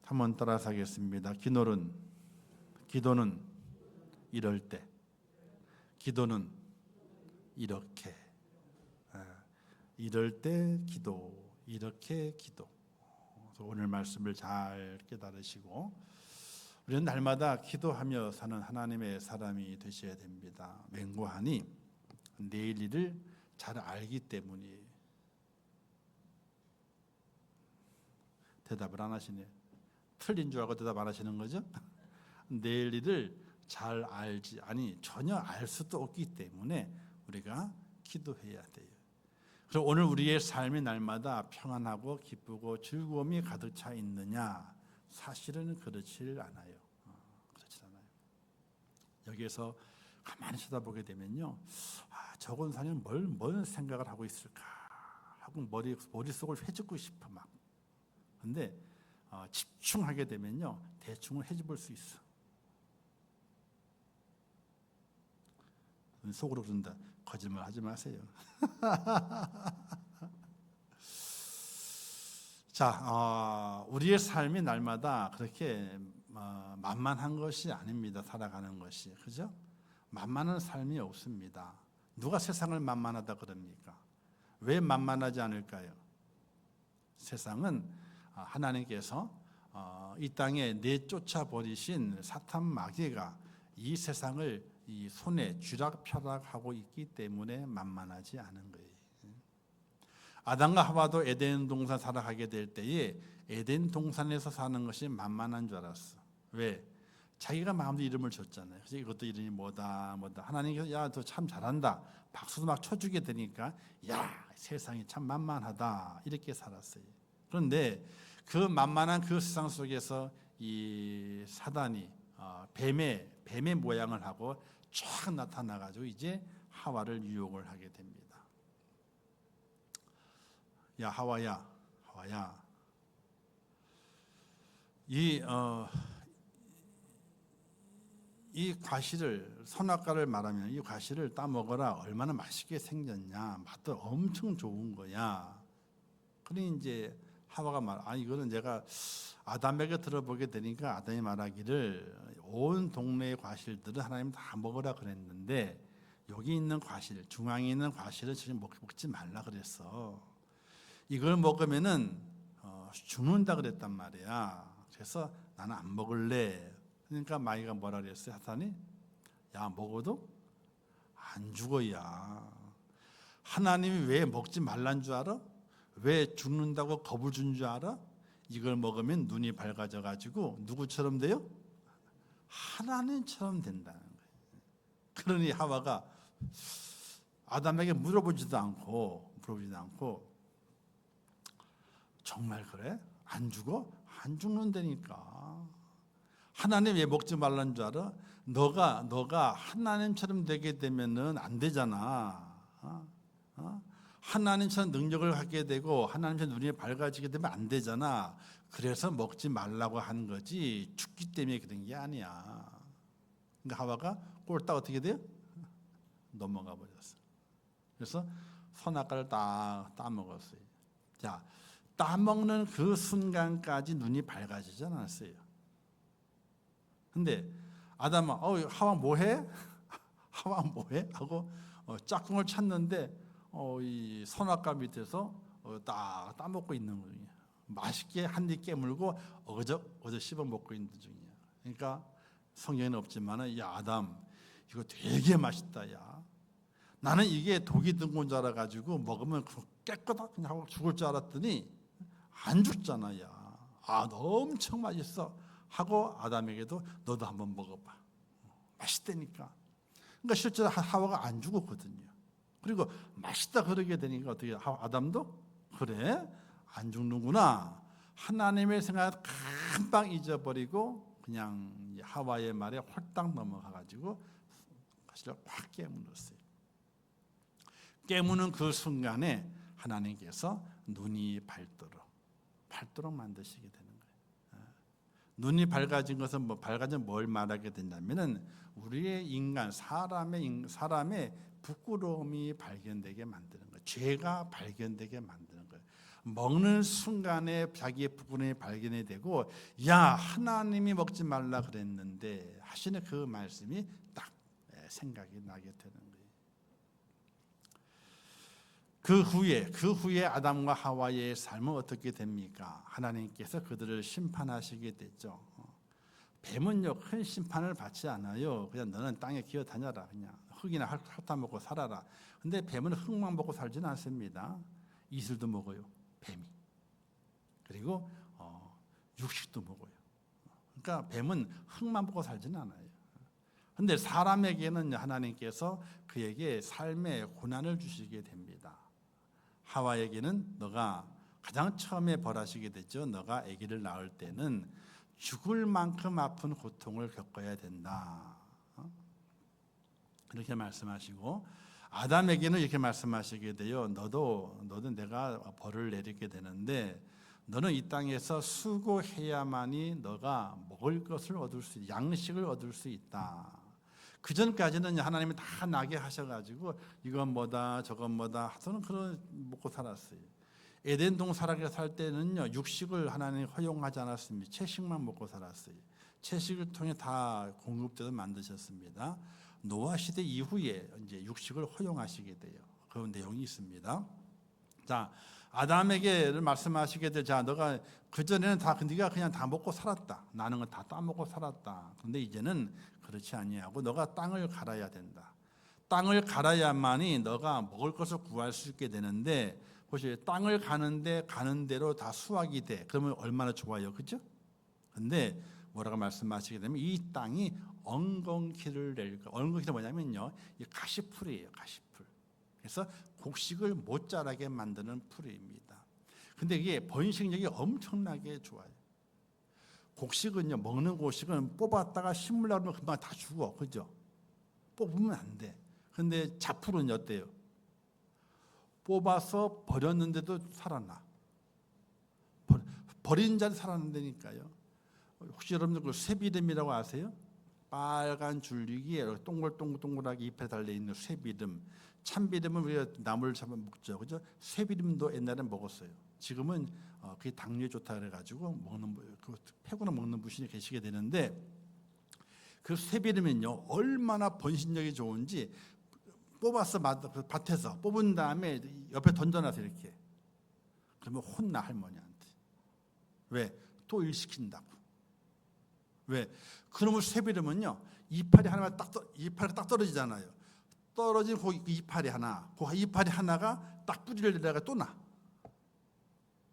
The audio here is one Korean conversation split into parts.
한번 따라서 하겠습니다. 기도는 이럴 때, 기도는 이렇게, 이럴 때 기도, 이렇게 기도. 오늘 말씀을 잘 깨달으시고 우리는 날마다 기도하며 사는 하나님의 사람이 되셔야 됩니다. 맹고하니 내일 일을 잘 알기 때문이에요. 대답을 안 하시네요. 틀린 줄 알고 대답 안 하시는 거죠? 내일 일을 잘 알지, 아니 전혀 알 수도 없기 때문에 우리가 기도해야 돼요. 그래서 오늘 우리의 삶이 날마다 평안하고 기쁘고 즐거움이 가득 차 있느냐? 사실은 그렇지 않아요. 여기에서 가만히 쳐다보게 되면요, 저 권사님 뭘 생각을 하고 있을까 하고 머릿속을 헤집고 싶어 막. 근데 집중하게 되면요, 대충은 헤집을 수 있어. 속으로 그런다. 거짓말 하지 마세요. 자, 우리의 삶이 날마다 그렇게 만만한 것이 아닙니다. 살아가는 것이, 그죠? 만만한 삶이 없습니다. 누가 세상을 만만하다 그럽니까? 왜 만만하지 않을까요? 세상은 하나님께서 이 땅에 내쫓아 버리신 사탄 마귀가 이 세상을 이 손에 쥐락펴락하고 있기 때문에 만만하지 않은 거예요. 아담과 하와도 에덴 동산 살아가게 될 때에 에덴 동산에서 사는 것이 만만한 줄 알았어. 왜? 자기가 마음대로 이름을 줬잖아요. 그래서 이것도 이름이 뭐다. 하나님께서 야, 너 참 잘한다. 박수도 막 쳐주게 되니까 야, 세상이 참 만만하다. 이렇게 살았어요. 그런데 그 만만한 그 세상 속에서 이 사단이 뱀의 모양을 하고 쫙 나타나가지고 이제 하와를 유혹을 하게 됩니다. 야, 하와야, 이 과실을, 선악과를 말하면 이 과실을 따먹어라. 얼마나 맛있게 생겼냐. 맛도 엄청 좋은 거야. 그러니 이제 하와가 이거는 제가 아담에게 들어보게 되니까 아담이 말하기를 온 동네의 과실들은 하나님 다 먹으라 그랬는데 여기 있는 과실, 중앙에 있는 과실은 지금 먹지 말라 그랬어. 이걸 먹으면은 죽는다 그랬단 말이야. 그래서 나는 안 먹을래. 그러니까 마귀가 뭐라 그랬어요? 사탄이 야, 먹어도 안 죽어야. 하나님이 왜 먹지 말란 줄 알아? 왜 죽는다고 겁을 준 줄 알아? 이걸 먹으면 눈이 밝아져 가지고 누구처럼 돼요? 하나님처럼 된다는 거예요. 그러니 하와가 아담에게 물어보지도 않고 정말 그래? 안 죽어? 안 죽는다니까. 하나님 왜 먹지 말란 줄 알아? 너가 하나님처럼 되게 되면은 안 되잖아. 하나님처럼 능력을 갖게 되고 하나님처럼 눈이 밝아지게 되면 안 되잖아. 그래서 먹지 말라고 하는 거지 죽기 때문에 그런 게 아니야. 그러니까 하와가 꼴딱 어떻게 돼요? 넘어가 버렸어. 그래서 선악과를 따먹었어요. 자, 따먹는 그 순간까지 눈이 밝아지지 않았어요. 근데 아담아, 하와 뭐해? 하와 뭐해? 하고 짝꿍을 찾는데 이 선악과 밑에서 따먹고 있는 거예요. 맛있게 한 입 깨물고 어저 씹어 먹고 있는 중이야. 그러니까 성경에는 없지만 야, 아담 이거 되게 맛있다. 야, 나는 이게 독이 든 건 줄 알아가지고 먹으면 깨끗하게 그냥 하고 죽을 줄 알았더니 안 죽잖아. 야, 너 엄청 맛있어 하고 아담에게도 너도 한번 먹어봐. 맛있다니까. 그러니까 실제로 하와가 안 죽었거든요. 그리고 맛있다 그러게 되니까 어떻게 아담도 그래 안 죽는구나. 하나님의 생각을 금방 잊어버리고 그냥 하와의 말에 홀딱 넘어가가지고 사실을 확 깨물었어요. 깨무는 그 순간에 하나님께서 눈이 밝도록 만드시게 되는 거예요. 눈이 밝아진 것은 밝아진 뭘 말하게 된다면은 우리의 인간 사람의 부끄러움이 발견되게 만드는 거예요. 죄가 발견되게 만드는 거예요. 먹는 순간에 자기의 부분이 발견이 되고, 야, 하나님이 먹지 말라 그랬는데 하시는 그 말씀이 딱 생각이 나게 되는 거예요. 그 후에 아담과 하와의 삶은 어떻게 됩니까? 하나님께서 그들을 심판하시게 됐죠. 뱀은요, 큰 심판을 받지 않아요. 그냥 너는 땅에 기어 다녀라, 그냥 흙이나 핥아 먹고 살아라. 근데 뱀은 흙만 먹고 살지는 않습니다. 이슬도 먹어요, 뱀이. 그리고 육식도 먹어요. 그러니까 뱀은 흙만 먹고 살지는 않아요. 근데 사람에게는 하나님께서 그에게 삶의 고난을 주시게 됩니다. 하와에게는 너가 가장 처음에 벌하시게 되죠. 너가 아기를 낳을 때는 죽을 만큼 아픈 고통을 겪어야 된다. 이렇게 말씀하시고, 아담에게는 이렇게 말씀하시게 돼요. 너도 내가 벌을 내리게 되는데 너는 이 땅에서 수고해야만이 너가 먹을 것을 얻을 수 있다. 양식을 얻을 수 있다. 그 전까지는 하나님이 다 나게 하셔가지고 이건 뭐다 저건 뭐다 하서는 그런 먹고 살았어요. 에덴 동산에 살 때는요, 육식을 하나님이 허용하지 않았습니다. 채식만 먹고 살았어요. 채식을 통해 다 공급되도 만드셨습니다. 노아 시대 이후에 이제 육식을 허용하시게 돼요. 그런 내용이 있습니다. 자, 아담에게 말씀하시게 돼. 자, 너가 그 전에는 다 네가 그냥 다 먹고 살았다. 나는 건 다 따먹고 살았다. 그런데 이제는 그렇지 아니하고 너가 땅을 갈아야 된다. 땅을 갈아야만이 너가 먹을 것을 구할 수 있게 되는데, 보세요. 땅을 가는 대로 다 수확이 돼. 그러면 얼마나 좋아요, 그죠? 근데 뭐라고 말씀하시게 되면 이 땅이 엉겅퀴를 낼 거. 엉겅퀴는 뭐냐면요, 이 가시풀이에요, 가시풀. 그래서 곡식을 못 자라게 만드는 풀입니다. 근데 이게 번식력이 엄청나게 좋아요. 곡식은요, 먹는 곡식은 뽑았다가 심으려고 하면 금방 다 죽어, 그죠? 뽑으면 안 돼. 근데 자풀은 어때요? 뽑아서 버렸는데도 살아나. 버린 자리 살아난다니까요. 혹시 여러분들 그 쇠비름이라고 아세요? 빨간 줄기에 동글동글하게 잎에 달려있는 쇠비름. 참비름은 우리가 나무를 잡아 먹죠, 그죠? 쇠비름도 옛날에 먹었어요. 지금은 그게 당뇨에 좋다 그래가지고 먹는, 그 폐구나 먹는 분이 계시게 되는데, 그 쇠비름은요 얼마나 번식력이 좋은지 뽑아서 밭에서 뽑은 다음에 옆에 던져놔서 이렇게, 그러면 혼나 할머니한테. 왜? 또 일시킨다고. 왜? 그러면 쇠비름은요 이파리 하나가 딱 떨어지잖아요. 떨어진 그 이파리 하나가 딱 뿌리를 내다가 또 나.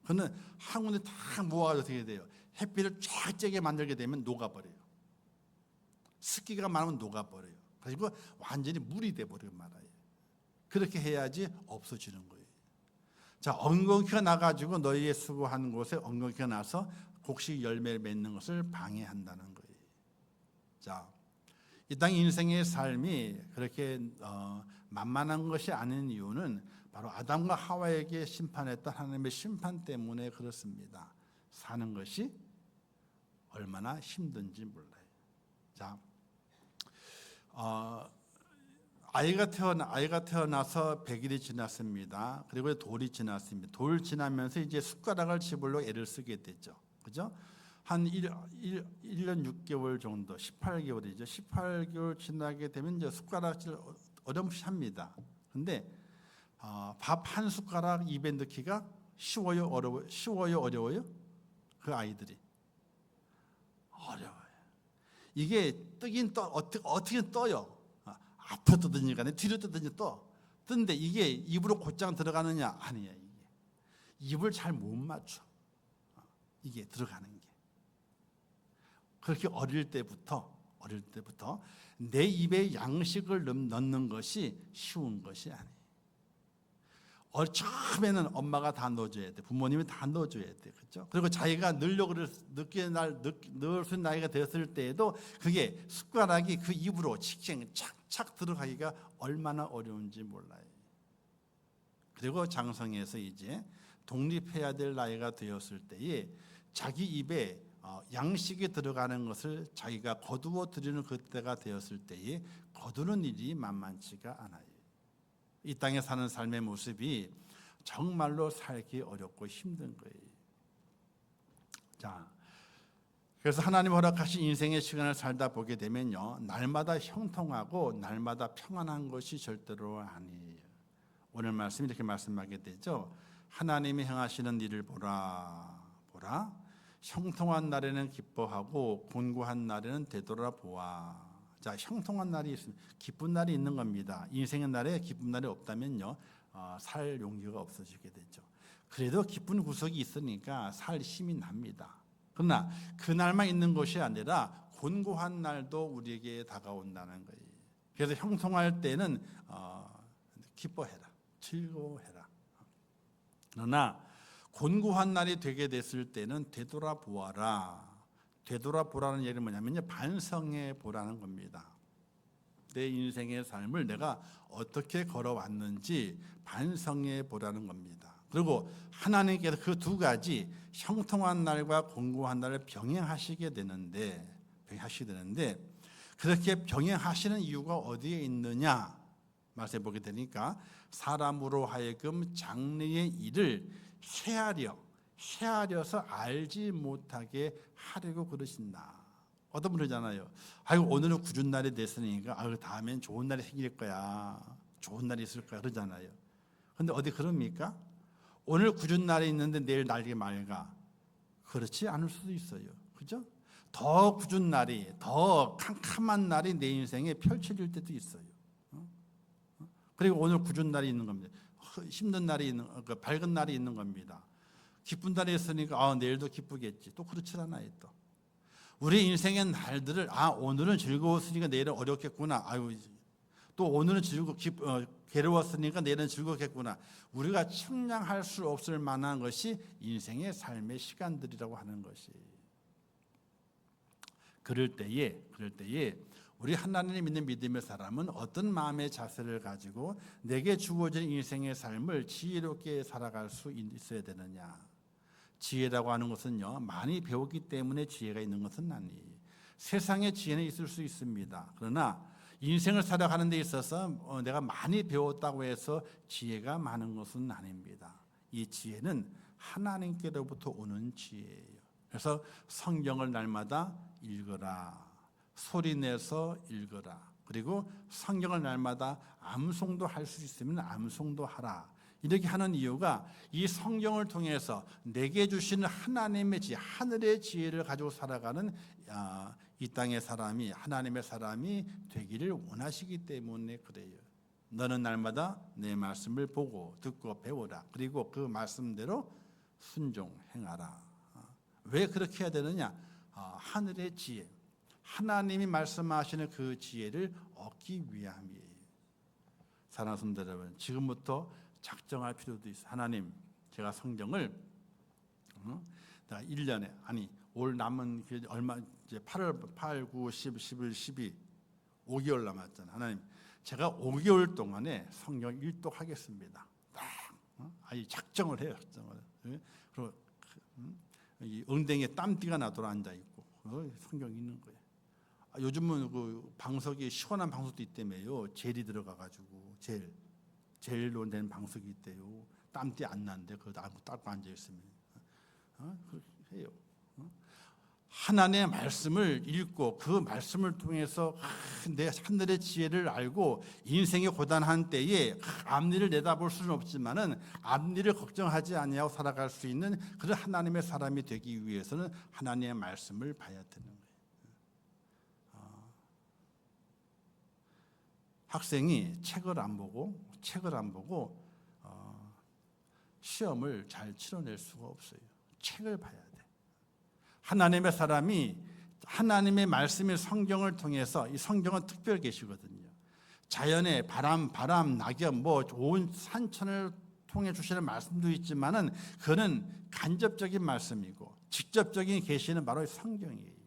그는 한 군데 딱 모아가지고 어떻게 돼요? 햇빛을 쫙 쬐게 만들게 되면 녹아버려요. 습기가 많으면 녹아버려요. 그리고 완전히 물이 돼버리고 말아요. 그렇게 해야지 없어지는 거예요. 자, 엉겅퀴가 나가지고 너희의 수고한 곳에 엉겅퀴가 나서 곡식 열매를 맺는 것을 방해한다는 거예요. 자, 이 땅 인생의 삶이 그렇게 만만한 것이 아닌 이유는 바로 아담과 하와에게 심판했던 하나님의 심판 때문에 그렇습니다. 사는 것이 얼마나 힘든지 몰라요. 자, 아이가 태어나서 100일이 지났습니다. 그리고 돌이 지났습니다. 돌 지나면서 이제 숟가락을 집으려고 애를 쓰게 됐죠. 그죠? 한 1년 6개월 정도, 18개월이죠. 18개월 지나게 되면 이제 숟가락질 어렴풋합니다. 근데 밥 한 숟가락 입에 넣기가 쉬워요, 어려워요? 그 아이들이 어려워요. 이게 뜨긴 어떻게 떠요? 앞으로 뜨든지 간에 뒤로 뜨든지 뜨는데 이게 입으로 곧장 들어가느냐? 아니에요. 이게 입을 잘 못 맞춰. 이게 들어가는 게. 그렇게 어릴 때부터 내 입에 양식을 넣는 것이 쉬운 것이 아니에요. 처음에는 엄마가 다 넣어줘야 돼. 부모님이 다 넣어줘야 돼. 그렇죠? 그리고 자기가 넣으려고 넣을 수 있는 나이가 되었을 때에도 그게 숟가락이 그 입으로 착착 들어가기가 얼마나 어려운지 몰라요. 그리고 장성해서 이제 독립해야 될 나이가 되었을 때에 자기 입에 양식이 들어가는 것을 자기가 거두어 드리는 그때가 되었을 때에 거두는 일이 만만치가 않아요. 이 땅에 사는 삶의 모습이 정말로 살기 어렵고 힘든 거예요. 자, 그래서 하나님 허락하신 인생의 시간을 살다 보게 되면요, 날마다 형통하고 날마다 평안한 것이 절대로 아니에요. 오늘 말씀 이렇게 말씀하게 되죠. 하나님이 행하시는 일을 보라. 형통한 날에는 기뻐하고 곤고한 날에는 되돌아보아. 자, 형통한 날이 있으면 기쁜 날이 있는 겁니다. 인생의 날에 기쁜 날이 없다면요, 살 용기가 없어지게 되죠. 그래도 기쁜 구석이 있으니까 살 힘이 납니다. 그러나 그날만 있는 것이 아니라 곤고한 날도 우리에게 다가온다는 거예요. 그래서 형통할 때는 기뻐해라, 즐거워해라. 그러나 곤고한 날이 되게 됐을 때는 되돌아보아라. 되돌아보라는 얘기는 뭐냐면요, 반성해 보라는 겁니다. 내 인생의 삶을 내가 어떻게 걸어왔는지 반성해 보라는 겁니다. 그리고 하나님께서 그 두 가지 형통한 날과 곤고한 날을 병행하시게 되는데 그렇게 병행하시는 이유가 어디에 있느냐 말씀해 보게 되니까 사람으로 하여금 장래의 일을 헤아려서 알지 못하게 하려고 그러신다. 어떤 분 그러잖아요. 아이고, 오늘은 굳은 날이 됐으니까 다음엔 좋은 날이 생길 거야. 좋은 날이 있을 거야. 그러잖아요. 그런데 어디 그럽니까? 오늘 굳은 날이 있는데 내일 날이 맑아. 그렇지 않을 수도 있어요. 그죠? 더 굳은 날이, 더 캄캄한 날이 내 인생에 펼쳐질 때도 있어요. 그리고 오늘 굳은 날이 있는 겁니다. 힘든 날이 있는, 밝은 날이 있는 겁니다. 기쁜 날이 있으니까 내일도 기쁘겠지. 또 그렇지 않아요. 또 우리 인생의 날들을 오늘은 즐거웠으니까 내일은 어렵겠구나. 또 오늘은 괴로웠으니까 내일은 즐겁겠구나. 우리가 측량할 수 없을 만한 것이 인생의 삶의 시간들이라고 하는 것이. 그럴 때에 우리 하나님을 믿는 믿음의 사람은 어떤 마음의 자세를 가지고 내게 주어진 인생의 삶을 지혜롭게 살아갈 수 있어야 되느냐. 지혜라고 하는 것은요, 많이 배웠기 때문에 지혜가 있는 것은 아니에요. 세상에 지혜는 있을 수 있습니다. 그러나 인생을 살아가는 데 있어서 내가 많이 배웠다고 해서 지혜가 많은 것은 아닙니다. 이 지혜는 하나님께로부터 오는 지혜예요. 그래서 성경을 날마다 읽어라. 소리내서 읽어라. 그리고 성경을 날마다 암송도 할 수 있으면 암송도 하라. 이렇게 하는 이유가 이 성경을 통해서 내게 주시는 하나님의 지혜, 하늘의 지혜를 가지고 살아가는 이 땅의 사람이, 하나님의 사람이 되기를 원하시기 때문에 그래요. 너는 날마다 내 말씀을 보고 듣고 배우라. 그리고 그 말씀대로 순종행하라. 왜 그렇게 해야 되느냐? 하늘의 지혜, 하나님이 말씀하시는 그 지혜를 얻기 위함이에요. 사랑하는 성도 여러분, 지금부터 작정할 필요도 있어요. 하나님, 제가 성경을 1년에 올 남은 얼마 이제 8, 9, 10, 11, 12 5개월 남았잖아요. 하나님, 제가 5개월 동안에 성경 일독하겠습니다. 아니 작정을 해요. 그리고 이 엉덩이에 땀띠가 나도록 앉아 있고 성경 읽는 거예요. 요즘은 그 방석이 시원한 방석도 있다며요. 젤이 들어가가지고 젤로 된 방석이 있대요. 땀띠 안 나는데 그거 닦고 앉아 있으면 그렇게 해요. 하나님의 말씀을 읽고 그 말씀을 통해서 내 하늘의 지혜를 알고 인생의 고단한 때에 앞일을 내다볼 수는 없지만은 앞일을 걱정하지 아니하고 살아갈 수 있는 그런 하나님의 사람이 되기 위해서는 하나님의 말씀을 봐야 되는 거예요. 학생이 책을 안 보고 시험을 잘 치러낼 수가 없어요. 책을 봐야 돼. 하나님의 사람이 하나님의 말씀의 성경을 통해서, 이 성경은 특별 계시거든요. 자연의 바람, 낙엽, 온 산천을 통해 주시는 말씀도 있지만은 그는 간접적인 말씀이고 직접적인 계시는 바로 성경이에요.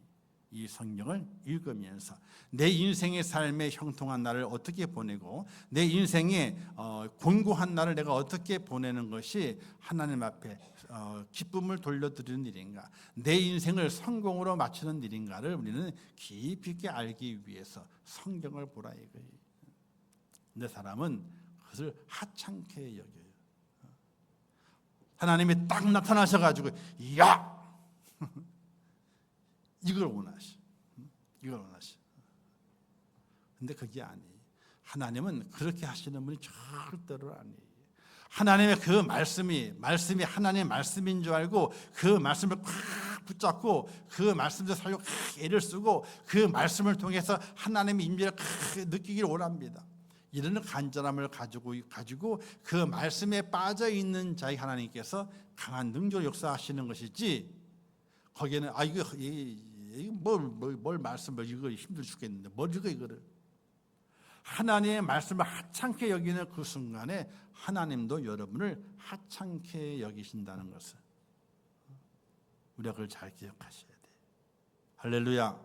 이 성경을 읽으면서 내 인생의 삶의 형통한 날을 어떻게 보내고 내 인생의 곤고한 날을 내가 어떻게 보내는 것이 하나님 앞에 기쁨을 돌려드리는 일인가, 내 인생을 성공으로 마치는 일인가를 우리는 깊이 있게 알기 위해서 성경을 보라 이거예요. 근데 사람은 그것을 하찮게 여겨요. 하나님이 딱 나타나셔가지고 야 이걸 원하시. 이걸 원하시. 근데 그게 아니에요. 하나님은 그렇게 하시는 분이 절대로 아니에요. 하나님의 그 말씀이 하나님의 말씀인 줄 알고 그 말씀을 꽉 붙잡고 그 말씀을 살려고 애를 쓰고 그 말씀을 통해서 하나님의 임재를 느끼기를 원합니다. 이런 간절함을 가지고 그 말씀에 빠져 있는 자의 하나님께서 강한 능력으로 역사하시는 것이지, 거기에는 뭘 말씀을 이거 힘들어 죽겠는데 뭘 이거를 하나님의 말씀을 하찮게 여기는 그 순간에 하나님도 여러분을 하찮게 여기신다는 것을 우리가 그걸 잘 기억하셔야 돼요. 할렐루야.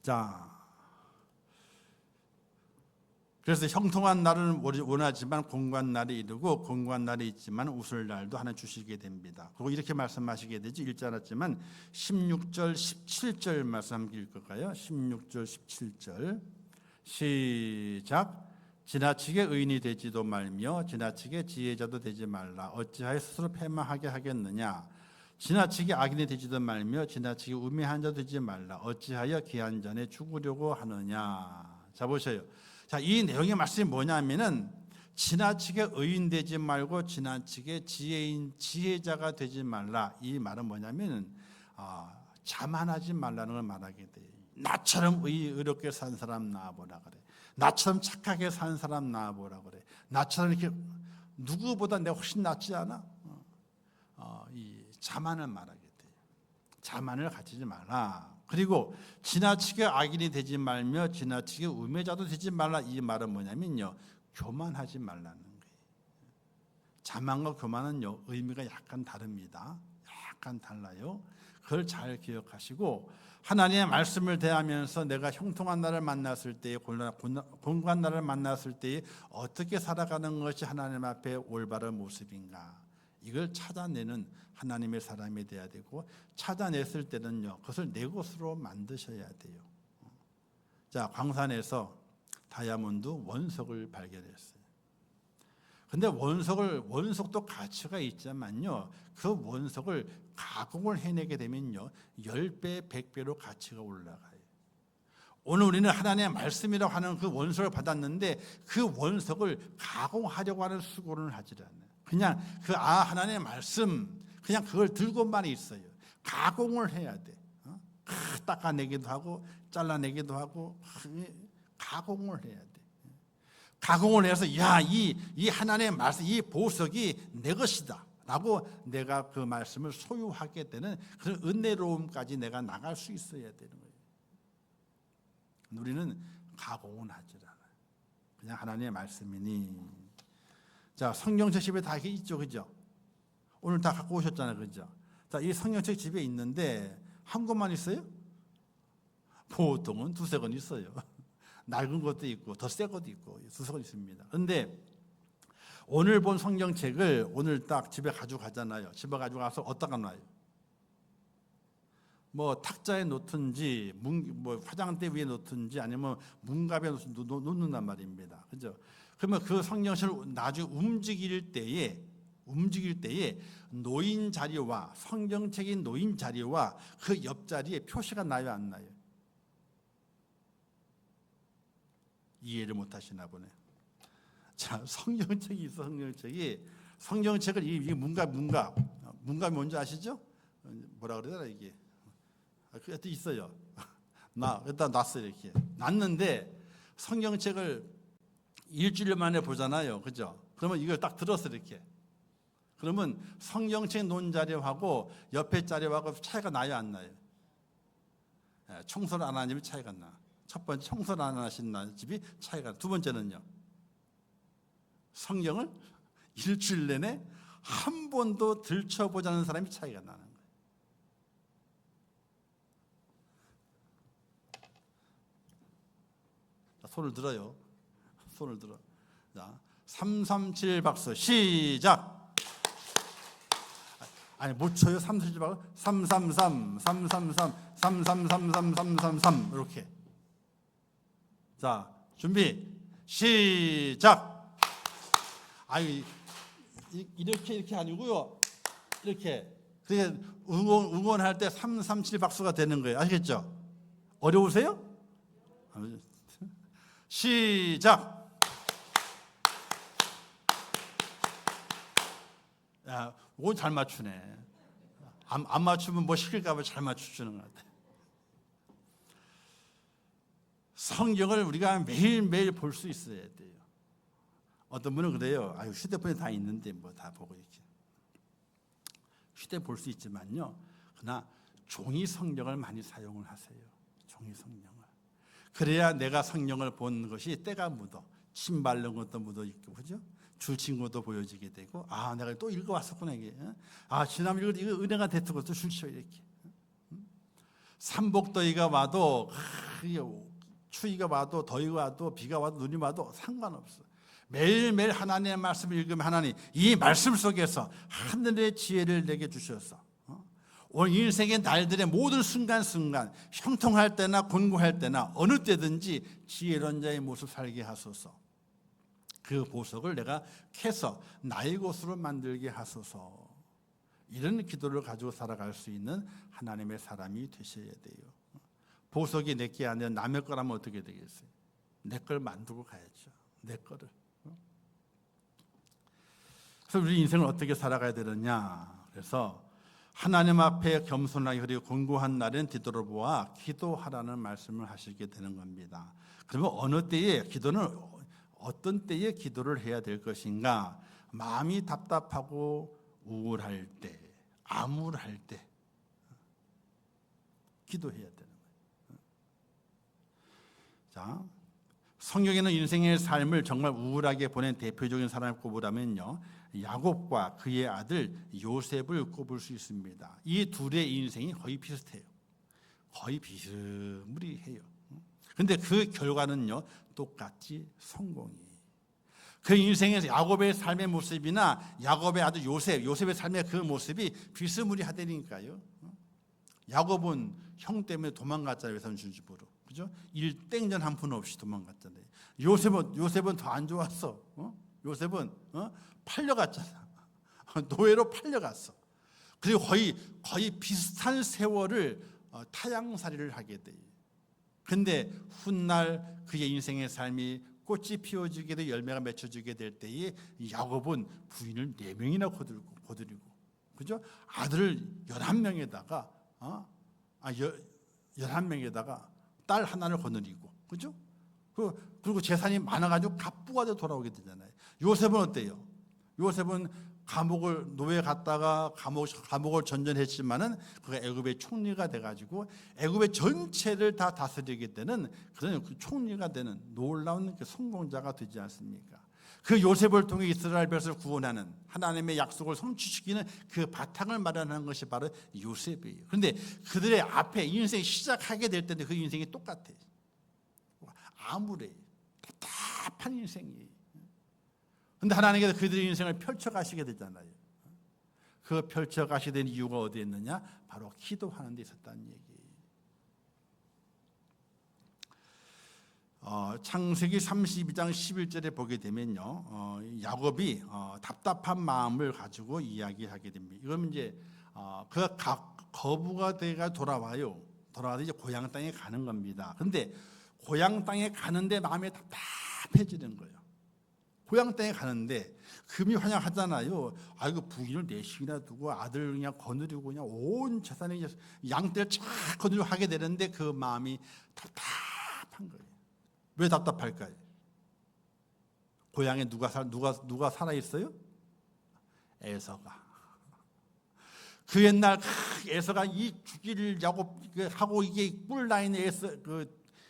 자, 그래서 형통한 날은 원하지만 공고한 날이 이르고 공고한 날이 있지만 웃을 날도 하나 주시게 됩니다. 그리고 이렇게 말씀하시게 되지, 읽지 않았지만 16절 17절 말씀 함께 읽을까요? 16절 17절 시작. 지나치게 의인이 되지도 말며 지나치게 지혜자도 되지 말라. 어찌하여 스스로 패망하게 하겠느냐. 지나치게 악인이 되지도 말며 지나치게 우매한 자 되지 말라. 어찌하여 기한 전에 죽으려고 하느냐. 자, 보세요. 자, 이 내용의 말씀이 뭐냐면은 지나치게 의인 되지 말고 지나치게 지혜자가 되지 말라. 이 말은 뭐냐면은 자만하지 말라는 걸 말하게 돼요. 나처럼 의롭게 산 사람 나와보라 그래. 나처럼 착하게 산 사람 나와보라 그래. 나처럼 이렇게 누구보다 내가 훨씬 낫지 않아? 이 자만을 말하게 돼요. 자만을 가지지 마라. 그리고 지나치게 악인이 되지 말며 지나치게 우매자도 되지 말라. 이 말은 뭐냐면요, 교만하지 말라는 거예요. 자만과 교만은요 의미가 약간 다릅니다. 약간 달라요. 그걸 잘 기억하시고 하나님의 말씀을 대하면서 내가 형통한 날을 만났을 때에 곤고한 날을 만났을 때에 어떻게 살아가는 것이 하나님 앞에 올바른 모습인가, 이걸 찾아내는 하나님의 사람이 돼야 되고, 찾아냈을 때는요 그것을 내 것으로 만드셔야 돼요. 자, 광산에서 다이아몬드 원석을 발견했어요. 근데 원석도 가치가 있지만요, 그 원석을 가공을 해내게 되면요 10배, 100배로 가치가 올라가요. 오늘 우리는 하나님의 말씀이라고 하는 그 원석을 받았는데 그 원석을 가공하려고 하는 수고는 하지 않아요. 그냥 하나님의 말씀 그냥 그걸 들고만 있어요. 가공을 해야 돼. 닦아내기도 하고 잘라내기도 하고 가공을 해야 돼. 가공을 해서 이 하나님의 말씀, 이 보석이 내 것이다 라고 내가 그 말씀을 소유하게 되는 그런 은혜로움까지 내가 나갈 수 있어야 되는 거예요. 우리는 가공은 하지 않아요. 그냥 하나님의 말씀이니. 자, 성경책 집에 다 있죠, 그죠? 오늘 다 갖고 오셨잖아요, 그죠? 자, 이 성경책 집에 있는데 한 권만 있어요? 보통은 두세 권 있어요. 낡은 것도 있고 더 새 것도 있고 두세 권 있습니다. 그런데 오늘 본 성경책을 오늘 딱 집에 가지고 가잖아요. 집에 가지고 가서 어디다가 놔요? 뭐 탁자에 놓든지 화장대 위에 놓든지 아니면 문갑에 놓는단 말입니다. 그죠? 그러면 그 성경책을 나중에 움직일 때에 놓인 자리와 성경책이 놓인 자리와 그 옆자리에 표시가 나요, 안 나요? 이해를 못 하시나 보네. 자, 성경책이 있어. 성경책을 이게 문갑이 뭔지 아시죠? 뭐라 그래야 되나 이게? 그때 있어요. 일단 놨어요. 이렇게 놨는데 성경책을 일주일 만에 보잖아요, 그죠? 그러면 이걸 딱 들었어 이렇게. 그러면 성경책 놓은 자리하고 옆에 자리하고 차이가 나요, 안 나요? 청소를 안 하는 집이 차이가 나. 첫 번째, 청소를 안 하신 집이 차이가 나. 두 번째는요, 성경을 일주일 내내 한 번도 들춰보자는 사람이 차이가 나는 거예요. 자, 손을 들어요. 손을 들어. 자, 337 박수 시작. 아니 못 쳐요. 337 박수. 333 333 333 333 이렇게. 자, 준비 시작. 아니 이렇게 아니고요. 이렇게. 그게 응원할 때 337 박수가 되는 거예요. 아시겠죠? 어려우세요? 시작. 야, 이건 잘 맞추네. 안 맞추면 뭐 시킬까 봐 잘 맞추시는 것 같아요. 성경을 우리가 매일매일 볼 수 있어야 돼요. 어떤 분은 그래요. 아유, 휴대폰에 다 있는데 뭐 다 보고 이렇게. 휴대 볼 수 있지만요. 그러나 종이 성경을 많이 사용을 하세요. 종이 성경을. 그래야 내가 성경을 본 것이 때가 묻어. 침 바른 것도 묻어 있고, 그죠? 줄친 것도 보여지게 되고, 아, 내가 또 읽어왔었구나, 이게. 아, 지난번 이거 은혜가 됐던 것도 줄쳐, 이렇게. 삼복더위가 와도, 추위가 와도, 더위가 와도, 비가 와도, 눈이 와도 상관없어. 매일매일 하나님의 말씀을 읽으면 하나님, 이 말씀 속에서 하늘의 지혜를 내게 주셔서 오늘 인생의 날들의 모든 순간순간 형통할 때나 곤고할 때나 어느 때든지 지혜로운 자의 모습 살게 하소서. 그 보석을 내가 캐서 나의 것으로 만들게 하소서. 이런 기도를 가지고 살아갈 수 있는 하나님의 사람이 되셔야 돼요. 보석이 내게 아니라 남의 거라면 어떻게 되겠어요? 내 걸 만들고 가야죠. 내 거를. 그래서 우리 인생을 어떻게 살아가야 되느냐. 그래서 하나님 앞에 겸손하게 그리고 곤고한 날엔 뒤돌아보아 기도하라는 말씀을 하시게 되는 겁니다. 그러면 어느 때에 기도는 어떤 때에 기도를 해야 될 것인가? 마음이 답답하고 우울할 때, 암울할 때 기도해야 되는 거예요. 자, 성경에는 인생의 삶을 정말 우울하게 보낸 대표적인 사람을 꼽으라면요, 야곱과 그의 아들 요셉을 꼽을 수 있습니다. 이 둘의 인생이 거의 비슷해요. 거의 비스무리해요. 그런데 그 결과는요, 똑같이 성공이에요. 그 인생에서 야곱의 삶의 모습이나 야곱의 아들 요셉의 삶의 그 모습이 비스무리하다니까요. 야곱은 형 때문에 도망갔잖아요. 외삼촌집으로. 그죠? 일땡전 한 푼 없이 도망갔잖아요. 요셉은 더 안 좋았어. 요셉은 팔려갔잖아. 노예로 팔려갔어. 그리고 거의 비슷한 세월을 타향살이를 하게 돼요. 근데 훗날 그의 인생의 삶이 꽃이 피어지게 되고 열매가 맺혀지게 될 때에 야곱은 부인을 4명이나 거두리고, 그죠? 아들을 11명에다가 11명에다가 딸 하나를 거느리고, 그죠? 그리고 재산이 많아가지고 갑부가 돼 돌아오게 되잖아요. 요셉은 어때요? 요셉은 노예 갔다가 감옥을 전전했지만은 그가 애굽의 총리가 돼가지고 애굽의 전체를 다 다스리게 되는 그런 그 총리가 되는 놀라운 그 성공자가 되지 않습니까? 그 요셉을 통해 이스라엘 백성을 구원하는 하나님의 약속을 성취시키는 그 바탕을 마련하는 것이 바로 요셉이에요. 그런데 그들의 앞에 인생이 시작하게 될 때는 그 인생이 똑같아요. 암울해요. 답답한 인생이에요. 그런데 하나님께서 그들의 인생을 펼쳐가시게 되잖아요. 그 펼쳐가시게 된 이유가 어디에 있느냐? 바로 기도하는 데 있었다는 얘기예요. 창세기 32장 11절에 보게 되면요, 야곱이 답답한 마음을 가지고 이야기하게 됩니다. 이건 이제 그가 거부가 돼가 돌아와서 이제 고향 땅에 가는 겁니다. 그런데 고향 땅에 가는데 마음이 답답해지는 거예요. 고향 땅에 가는데 금이 환영하잖아요. 이거 부인을 4씩이나 두고 아들 그냥 거느리고 그냥 온 재산에 양떼를 쫙 거느리고 하게 되는데 그 마음이 답답한 거예요. 왜 답답할까요? 고향에 누가 살아 있어요? 에서가. 그 옛날 에서가 이 죽이를 야곱하고 이게 뿔나 있는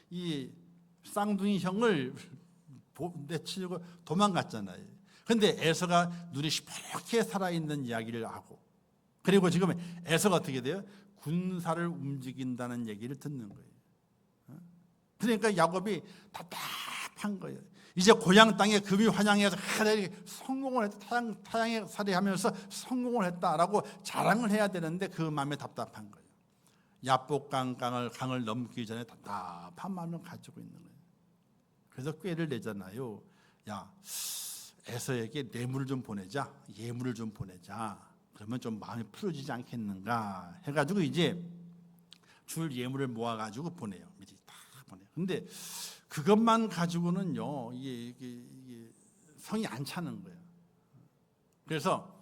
이 쌍둥이 형을 내치려고 도망갔잖아요. 그런데 에서가 눈이 시퍼렇게 살아있는 이야기를 하고, 그리고 지금 에서가 어떻게 돼요? 군사를 움직인다는 얘기를 듣는 거예요. 그러니까 야곱이 답답한 거예요. 이제 고향 땅에 금이 환영해서 성공을 했다, 타향에 살이하면서 성공을 했다라고 자랑을 해야 되는데 그 마음에 답답한 거예요. 강을 넘기 전에 답답한 마음을 가지고 있는 거예요. 그래서 꾀를 내잖아요. 야, 에서에게 뇌물을 좀 보내자, 예물을 좀 보내자. 그러면 좀 마음이 풀어지지 않겠는가 해가지고 이제 줄 예물을 모아가지고 보내요. 미리 다 보내요. 근데 그것만 가지고는요, 이게 성이 안 차는 거예요. 그래서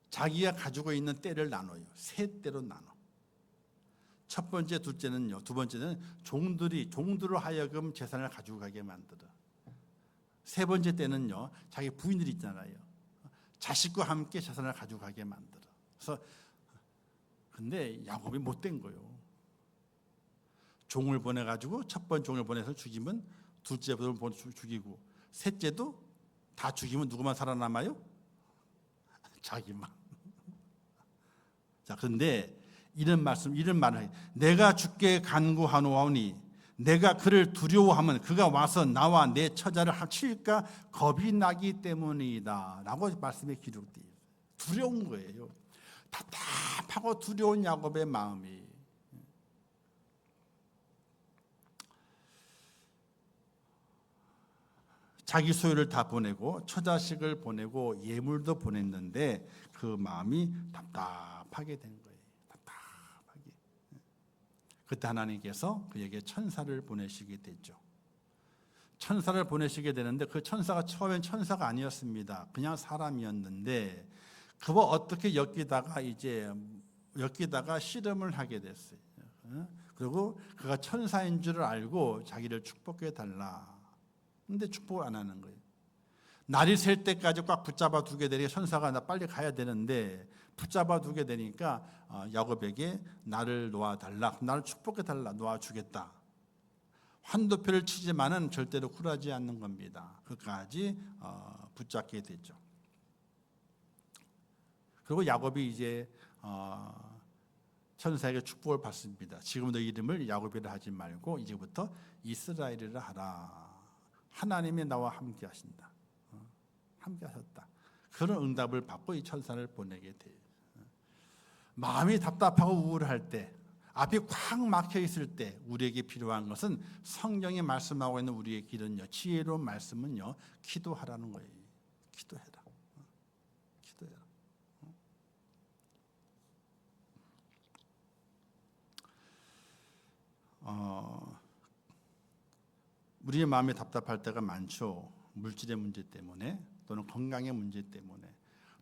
자기가 가지고 있는 때를 나눠요. 세 때로 나눠. 첫 번째, 둘째는요. 두 번째는 종들로 하여금 재산을 가지고 가게 만들어. 세 번째 때는요. 자기 부인들이 있잖아요. 자식과 함께 재산을 가지고 가게 만들어. 그래서 근데 야곱이 못된 거예요. 종을 보내가지고 첫 번째 종을 보내서 죽이면 둘째도 죽이고 셋째도 다 죽이면 누구만 살아남아요? 자기만. 자, 그런데 이런 말을 해요. 내가 주께 간구하노하오니 내가 그를 두려워하면 그가 와서 나와 내 처자를 합칠까 겁이 나기 때문이다 라고 말씀에 기록되어 있어요. 두려운 거예요. 답답하고 두려운 야곱의 마음이. 자기 소유를 다 보내고 처자식을 보내고 예물도 보냈는데 그 마음이 답답하게 된 거예요. 답답하게. 그때 하나님께서 그에게 천사를 보내시게 됐죠. 천사를 보내시게 되는데 그 천사가 처음엔 천사가 아니었습니다. 그냥 사람이었는데 그와 어떻게 엮이다가 씨름을 하게 됐어요. 그리고 그가 천사인 줄을 알고 자기를 축복해 달라. 근데 축복을 안 하는 거예요. 날이 셀 때까지 꽉 붙잡아 두게 되니까 천사가 나 빨리 가야 되는데 붙잡아 두게 되니까 야곱에게 나를 놓아달라, 나를 축복해달라, 놓아주겠다. 환도표를 치지만은 절대로 굴하지 않는 겁니다. 그까지 붙잡게 되죠. 그리고 야곱이 이제 천사에게 축복을 받습니다. 지금 너 이름을 야곱이라 하지 말고 이제부터 이스라엘이라 하라. 하나님이 나와 함께 하신다. 함께 하셨다. 그런 응답을 받고 이 천사를 보내게 돼요. 마음이 답답하고 우울할 때, 앞이 꽉 막혀 있을 때 우리에게 필요한 것은 성경이 말씀하고 있는 우리의 길은요, 지혜로운 말씀은요, 기도하라는 거예요. 기도해라. 기도해라. 우리의 마음이 답답할 때가 많죠. 물질의 문제 때문에, 또는 건강의 문제 때문에,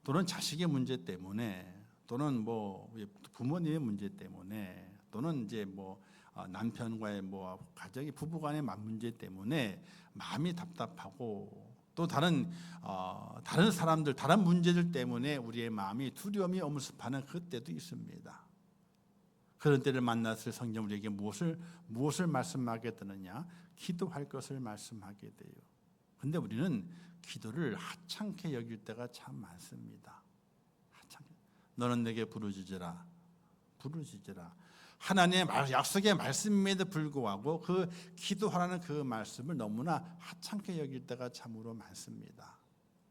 또는 자식의 문제 때문에, 또는 뭐 부모님의 문제 때문에, 또는 이제 뭐 남편과의 뭐 가정의 부부간의 문제 때문에 마음이 답답하고, 또 다른 사람들, 다른 문제들 때문에 우리의 마음이 두려움이 엄습하는 그때도 있습니다. 그런 때를 만났을 성경 우리에게 무엇을 말씀하게 되느냐? 기도할 것을 말씀하게 돼요. 근데 우리는 기도를 하찮게 여길 때가 참 많습니다. 하찮게. 너는 내게 부르짖으라. 부르짖으라. 하나님의 약속의 말씀임에도 불구하고 그 기도하라는 그 말씀을 너무나 하찮게 여길 때가 참으로 많습니다.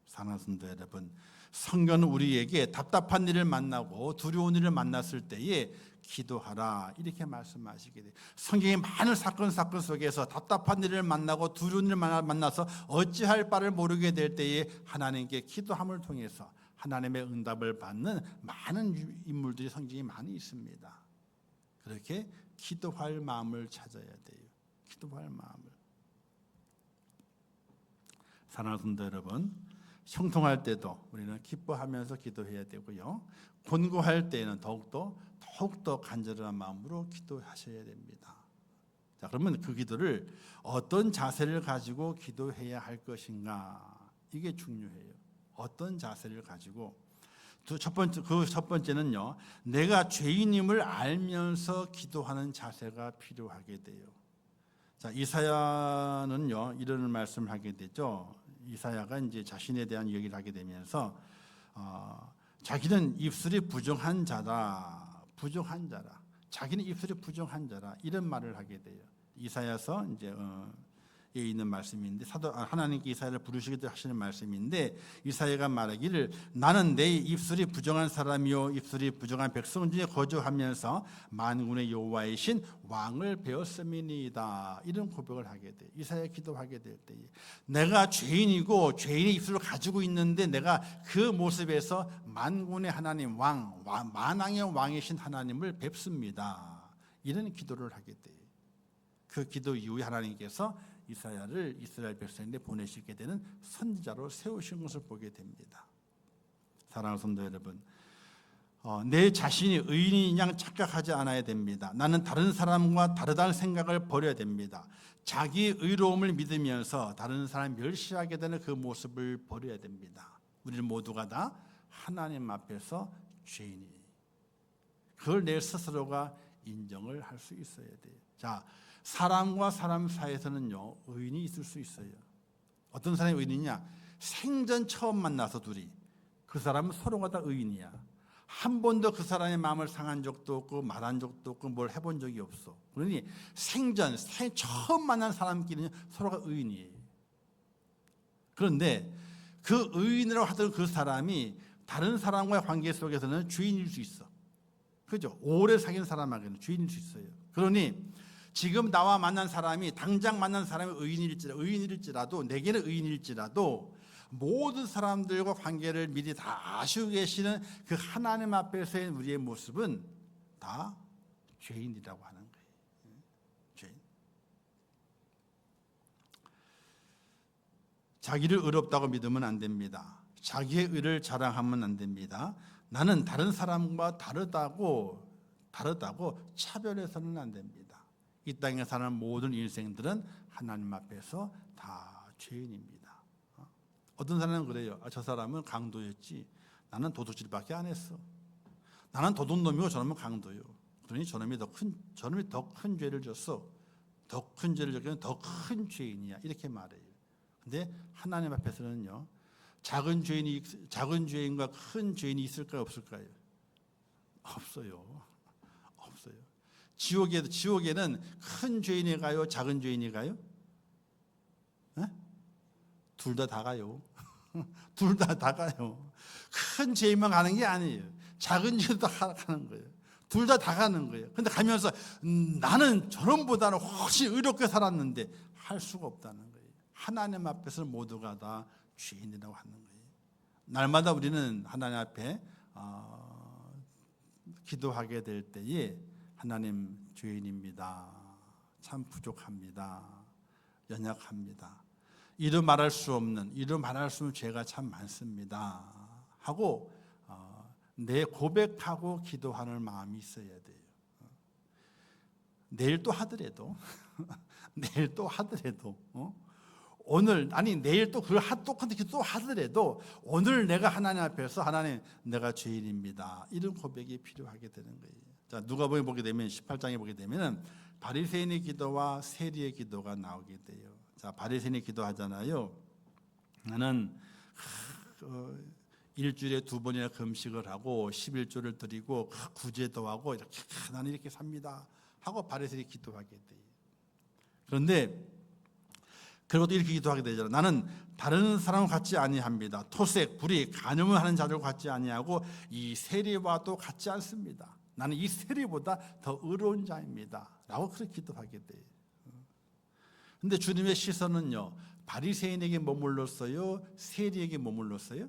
사랑하는 성도 여러분, 성경은 우리에게 답답한 일을 만나고 두려운 일을 만났을 때에 기도하라 이렇게 말씀하시게 돼요. 성경의 많은 사건 속에서 답답한 일을 만나고 두려운 일을 만나서 어찌할 바를 모르게 될 때에 하나님께 기도함을 통해서 하나님의 응답을 받는 많은 인물들이 성경에 많이 있습니다. 그렇게 기도할 마음을 찾아야 돼요. 기도할 마음을. 사랑하는 성도 여러분, 형통할 때도 우리는 기뻐하면서 기도해야 되고요. 곤고할 때에는 더욱더 간절한 마음으로 기도하셔야 됩니다. 자, 그러면 그 기도를 어떤 자세를 가지고 기도해야 할 것인가? 이게 중요해요. 어떤 자세를 가지고. 첫 번째는요, 내가 죄인임을 알면서 기도하는 자세가 필요하게 돼요. 자, 이사야는요, 이런 말씀을 하게 되죠. 이사야가 이제 자신에 대한 얘기를 하게 되면서 자기는 입술이 부정한 자다. 자기는 입술이 부정한 자라. 이런 말을 하게 돼요. 이사야서 이제 있는 말씀인데 하나님께 이사야를 부르시기도 하시는 말씀인데 이사야가 말하기를 나는 내 입술이 부정한 사람이요 입술이 부정한 백성 중에 거주하면서 만군의 여호와이신 왕을 배웠음이니이다. 이런 고백을 하게 돼. 이사야 기도하게 될 때 내가 죄인이고 죄인의 입술을 가지고 있는데 내가 그 모습에서 만군의 하나님 만왕의 왕이신 하나님을 뵙습니다. 이런 기도를 하게 돼. 그 기도 이후에 하나님께서 이사야를 이스라엘 백성인데 보내시게 되는 선지자로 세우신 것을 보게 됩니다. 사랑하는 성도 여러분, 내 자신이 의인인 양 착각하지 않아야 됩니다. 나는 다른 사람과 다르다는 생각을 버려야 됩니다. 자기 의로움을 믿으면서 다른 사람 멸시하게 되는 그 모습을 버려야 됩니다. 우리는 모두가 다 하나님 앞에서 죄인이. 그걸 내 스스로가 인정을 할 수 있어야 돼요. 자, 사람과 사람 사이에서는요 의인이 있을 수 있어요. 어떤 사람이 의인이냐? 생전 처음 만나서 둘이 그 사람은 서로가 다 의인이야. 한 번도 그 사람의 마음을 상한 적도 없고 말한 적도 없고 뭘 해본 적이 없어. 그러니 처음 만난 사람끼리는 서로가 의인이에요. 그런데 그 의인이라고 하던 그 사람이 다른 사람과의 관계 속에서는 주인일 수 있어. 그죠? 오래 사귄 사람에게는 주인일 수 있어요. 그러니 지금 나와 만난 사람이 당장 만난 사람이 의인일지라도 내게는 의인일지라도 모든 사람들과 관계를 미리 다 아시고 계시는 그 하나님 앞에서의 우리의 모습은 다 죄인이라고 하는 거예요. 죄인. 자기를 의롭다고 믿으면 안 됩니다. 자기의 의를 자랑하면 안 됩니다. 나는 다른 사람과 다르다고 차별해서는 안 됩니다. 이 땅에 사는 모든 인생들은 하나님 앞에서 다 죄인입니다. 어떤 사람은 그래요. 저 사람은 강도였지. 나는 도둑질밖에 안 했어. 나는 도둑놈이고 저놈은 강도요. 그러니 저놈이 더 큰 죄를 졌어. 더 큰 죄를 졌기는 더 큰 죄인이야. 이렇게 말해요. 근데 하나님 앞에서는요. 작은 죄인과 큰 죄인이 있을까요, 없을까요? 없어요. 없어요. 지옥에는 큰 죄인이 가요, 작은 죄인이 가요? 둘 다 가요. 둘 다 가요. 큰 죄인만 가는 게 아니에요. 작은 죄도 가는 거예요. 둘 다 가는 거예요. 근데 가면서 나는 저놈보다는 훨씬 의롭게 살았는데 할 수가 없다는 거예요. 하나님 앞에서는 모두가 다 죄인이라고 하는 거예요. 날마다 우리는 하나님 앞에 기도하게 될 때에 하나님 죄인입니다. 참 부족합니다. 연약합니다. 이루 말할 수 없는 죄가 참 많습니다. 하고 내 고백하고 기도하는 마음이 있어야 돼요. 내일 또 하더라도 오늘 내일 또 그걸 똑같은 기도 하더라도 오늘 내가 하나님 앞에서 하나님 내가 죄인입니다. 이런 고백이 필요하게 되는 거예요. 자, 누가복음에 보게 되면 18장에 보게 되면은 바리새인의 기도와 세리의 기도가 나오게 돼요. 자, 바리새인이 기도하잖아요. 나는 일주일에 2번이나 금식을 하고 11조를 드리고 구제도 하고 이렇게 나는 이렇게 삽니다. 하고 바리새인이 기도하게 돼요. 그런데 그리고도 이렇게 기도하게 되잖아요. 나는 다른 사람과 같지 아니합니다. 토색, 불의, 간음을 하는 자들과 같지 아니하고 이 세리와도 같지 않습니다. 나는 이 세리보다 더 의로운 자입니다. 라고 그렇게 기도하게 돼요. 근데 주님의 시선은요, 바리새인에게 머물렀어요? 세리에게 머물렀어요?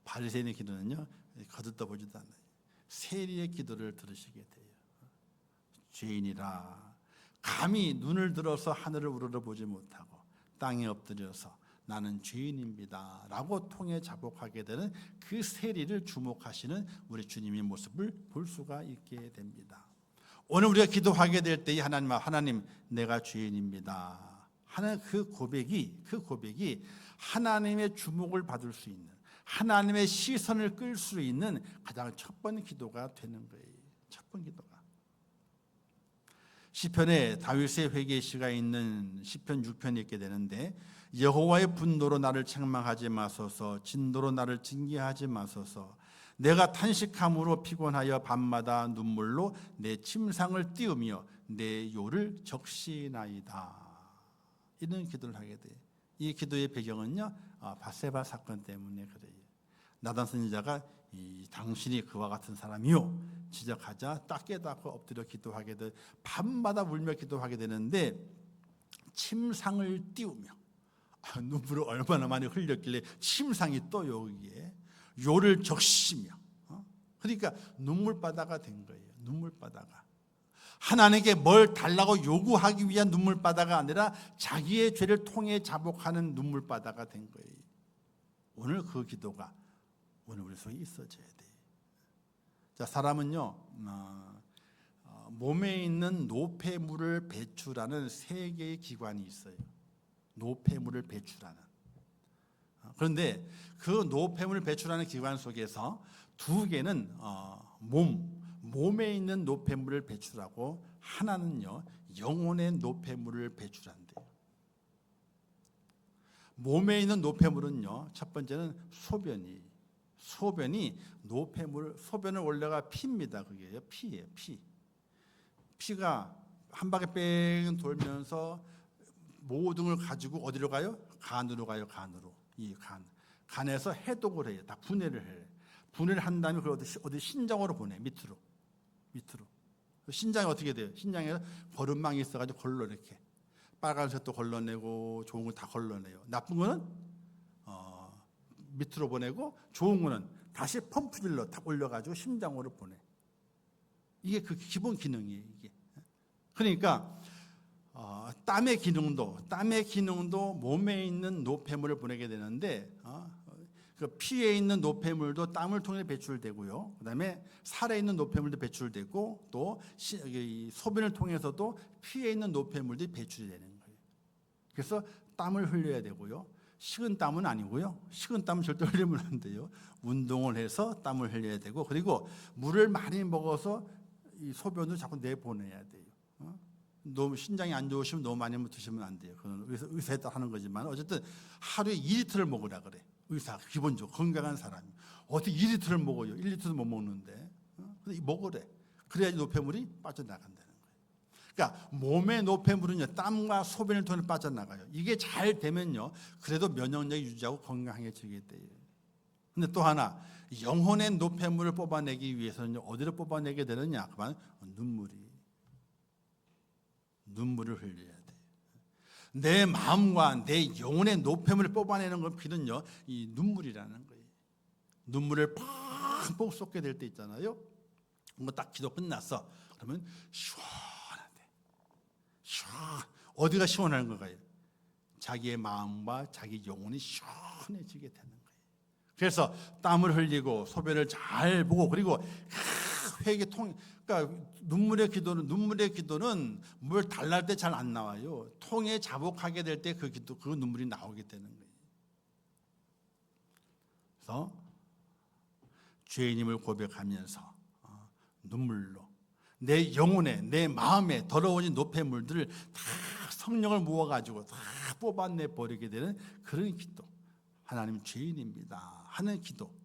바리새인의 기도는요, 거듭떠 보지도 않아요. 세리의 기도를 들으시게 돼요. 죄인이라 감히 눈을 들어서 하늘을 우러러보지 못하고 땅에 엎드려서 나는 죄인입니다 라고 통해 자복하게 되는 그 세리를 주목하시는 우리 주님의 모습을 볼 수가 있게 됩니다. 오늘 우리가 기도하게 될 때에 하나님 내가 죄인입니다 하는 그 고백이 하나님의 주목을 받을 수 있는, 하나님의 시선을 끌 수 있는 가장 첫 번째 기도가 되는 거예요. 첫 번째 기도가. 시편에 다윗의 회개 시가 있는 시편 6편이 있게 되는데 여호와의 분노로 나를 책망하지 마소서, 진노로 나를 징계하지 마소서. 내가 탄식함으로 피곤하여 밤마다 눈물로 내 침상을 띄우며 내 요를 적시나이다. 이런 기도를 하게 돼요. 이 기도의 배경은요, 밧세바 사건 때문에 그래요. 나단 선지자가 당신이 그와 같은 사람이요 지적하자 딱 깨닫고 엎드려 기도하게 돼 밤마다 울며 기도하게 되는데 침상을 띄우며 눈물을 얼마나 많이 흘렸길래 침상이 또 여기에 요를 적시며 그러니까 눈물바다가 된 거예요. 눈물바다가 하나님께 뭘 달라고 요구하기 위한 눈물바다가 아니라 자기의 죄를 통해 자복하는 눈물바다가 된 거예요. 오늘 그 기도가 오늘 우리 속에 있어져야 돼요. 자, 사람은요 몸에 있는 노폐물을 배출하는 세 개의 기관이 있어요. 노폐물을 배출하는. 그런데 그 노폐물을 배출하는 기관 속에서 두 개는 몸에 있는 노폐물을 배출하고 하나는요 영혼의 노폐물을 배출한대요. 몸에 있는 노폐물은요 첫 번째는 소변이 소변은 원래가 피입니다. 그게요 피예요. 피가 한 바퀴 뺑 돌면서 모든 걸 가지고 어디로 가요? 간으로 가요. 이 간에서 해독을 해요. 다 분해를 해요. 분해를 한 다음에 그걸 어디 신장으로 보내. 밑으로. 신장이 어떻게 돼요? 신장에 거름망이 있어가지고 걸러 이렇게 빨간색도 걸러내고 좋은 거 다 걸러내요. 나쁜 거는 밑으로 보내고 좋은 거는 다시 펌프질로 딱 올려가지고 심장으로 보내. 이게 그 기본 기능이에요. 이게. 그러니까 땀의 기능도 몸에 있는 노폐물을 보내게 되는데 그 피에 있는 노폐물도 땀을 통해 배출되고요. 그다음에 살에 있는 노폐물도 배출되고 또 소변을 통해서도 피에 있는 노폐물들이 배출이 되는 거예요. 그래서 땀을 흘려야 되고요. 식은 땀은 아니고요. 식은 땀은 절대 흘리면 안 돼요. 운동을 해서 땀을 흘려야 되고 그리고 물을 많이 먹어서 이 소변을 자꾸 내보내야 돼요. 너무 신장이 안 좋으시면 너무 많이 드시면 안 돼요. 그건 의사에 따라 하는 거지만 어쨌든 하루에 2리터를 먹으라 그래. 의사 기본적으로 건강한 사람이 어떻게 2리터를 먹어요? 1리터도 못 먹는데 근데 먹으래. 그래야지 노폐물이 빠져나간다는 거예요. 그러니까 몸의 노폐물은요 땀과 소변을 통해 빠져나가요. 이게 잘 되면요 그래도 면역력이 유지하고 건강해지게 돼요. 근데 또 하나 영혼의 노폐물을 뽑아내기 위해서는 어디로 뽑아내게 되느냐? 그만 눈물을 흘려야 돼. 내 마음과 내 영혼의 노폐물을 뽑아내는 건 필은요 이 눈물이라는 거예요. 눈물을 팍 쏟게 될 때 있잖아요. 뭐 딱 기도 끝났어. 그러면 시원하대. 어디가 시원한 거예요? 자기의 마음과 자기 영혼이 시원해지게 되는 거예요. 그래서 땀을 흘리고 소변을 잘 보고 그리고 그러니까 눈물의 기도는 물 달랄 때 잘 안 나와요. 통에 자복하게 될 때 그 눈물이 나오게 되는 거예요. 그래서 죄인임을 고백하면서 눈물로 내 영혼에 내 마음에 더러워진 노폐물들을 다 성령을 모아가지고 다 뽑아내 버리게 되는 그런 기도. 하나님 죄인입니다 하는 기도.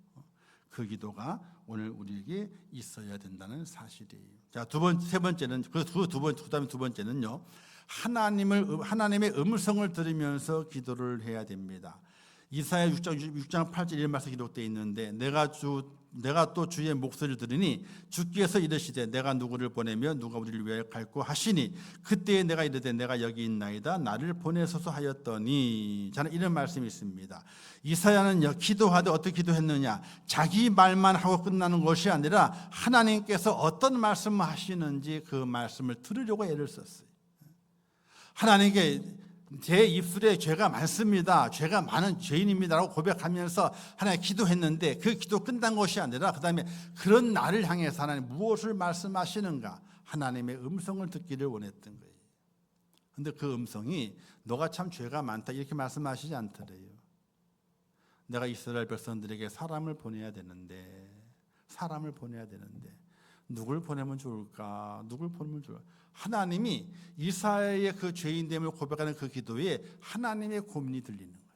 그 기도가 오늘 우리에게 있어야 된다는 사실이에요. 자, 세 번째는 그다음에 두 번째는요. 하나님의 음성을 들으면서 기도를 해야 됩니다. 이사야 6장 8절 이런 말씀이 기록되어 있는데 내가 또 주의 목소리를 들으니 주께서 이르시되 내가 누구를 보내며 누가 우리를 위하여 갈고 하시니 그때에 내가 이르되 내가 여기 있나이다 나를 보내소서 하였더니 저는 이런 말씀이 있습니다. 이사야는요 기도하되 어떻게 기도했느냐 자기 말만 하고 끝나는 것이 아니라 하나님께서 어떤 말씀을 하시는지 그 말씀을 들으려고 애를 썼어요. 하나님께 제 입술에 죄가 많습니다. 죄가 많은 죄인입니다라고 고백하면서 하나님 기도했는데 그 기도 끝난 것이 아니라 그 다음에 그런 나를 향해서 하나님 무엇을 말씀하시는가 하나님의 음성을 듣기를 원했던 거예요. 그런데 그 음성이 너가 참 죄가 많다 이렇게 말씀하시지 않더래요. 내가 이스라엘 백성들에게 사람을 보내야 되는데 누굴 보내면 좋을까? 하나님이 이사야의 그 죄인됨을 고백하는 그 기도에 하나님의 고민이 들리는 거예요.